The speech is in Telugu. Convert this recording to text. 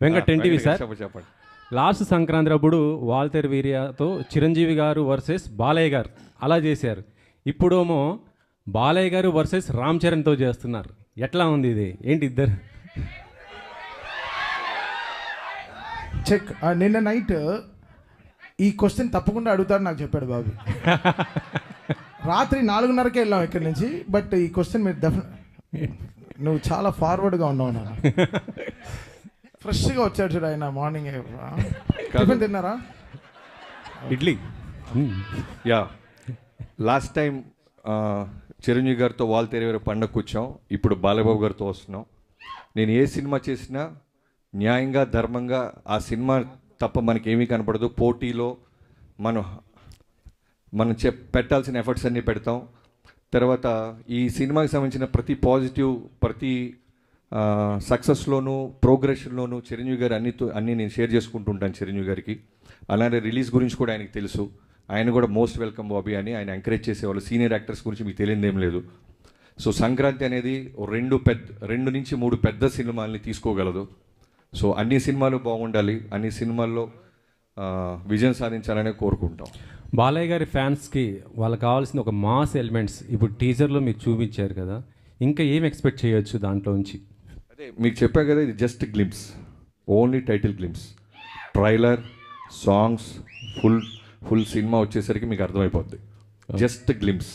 Venkat NTV sir. చెప్పండి. లాస్ట్ సంక్రాంతి అప్పుడు వాల్తేరు వీర్యతో చిరంజీవి గారు వర్సెస్ బాలయ్య గారు అలా చేశారు. ఇప్పుడేమో బాలయ్య గారు వర్సెస్ రామ్ చరణ్తో చేస్తున్నారు. ఎట్లా ఉంది ఇది? ఏంటి ఇద్దరు? చెక్. నిన్న నైట్ ఈ క్వశ్చన్ తప్పకుండా అడుగుతాడు నాకు చెప్పాడు బాబు. రాత్రి 4:30కే వెళ్ళాం ఇక్కడి నుంచి. బట్ ఈ క్వశ్చన్ మీరు నువ్వు చాలా ఫార్వర్డ్గా ఉన్నావు నాన్న. ఫ్రెష్గా వచ్చాడు చూడు ఆయన మార్నింగ్. టిఫిన్ తిన్నారా? Idli. Yeah, last time Chiranjeevi గారితో వాల్తేరు పండగకు వచ్చాం. ఇప్పుడు బాలబాబు గారితో వస్తున్నాం. నేను ఏ సినిమా చేసినా న్యాయంగా ధర్మంగా ఆ సినిమా తప్ప మనకేమీ కనపడదు. పోటీలో మనం పెట్టాల్సిన ఎఫర్ట్స్ అన్నీ పెడతాం. తర్వాత ఈ సినిమాకి సంబంధించిన ప్రతి పాజిటివ్, ప్రతి సక్సెస్లోనూ ప్రోగ్రెషన్లోనూ చిరంజీవి గారు అన్నీ నేను షేర్ చేసుకుంటూ ఉంటాను చిరంజీవి గారికి. అలానే రిలీజ్ గురించి కూడా ఆయనకి తెలుసు. ఆయన కూడా మోస్ట్ వెల్కమ్ బాబీ అని ఆయన ఎంకరేజ్ చేసేవాళ్ళు. సీనియర్ యాక్టర్స్ గురించి మీకు తెలియదు ఏం లేదు. సో సంక్రాంతి అనేది 2 నుంచి 3 పెద్ద సినిమాల్ని తీసుకోగలదు. సో అన్ని సినిమాలు బాగుండాలి, అన్ని సినిమాల్లో విజయం సాధించాలనే కోరుకుంటాం. బాలయ్య గారి ఫ్యాన్స్కి వాళ్ళకి కావాల్సిన ఒక మాస్ ఎలిమెంట్స్ ఇప్పుడు టీజర్లో మీరు చూపించారు కదా, ఇంకా ఏం ఎక్స్పెక్ట్ చేయొచ్చు దాంట్లో నుంచి? అదే మీకు చెప్పా కదా, ఇది just glimpse, only title glimpse. Trailer, songs, full cinema వచ్చేసరికి మీకు అర్థమైపోద్ది. Just glimpse.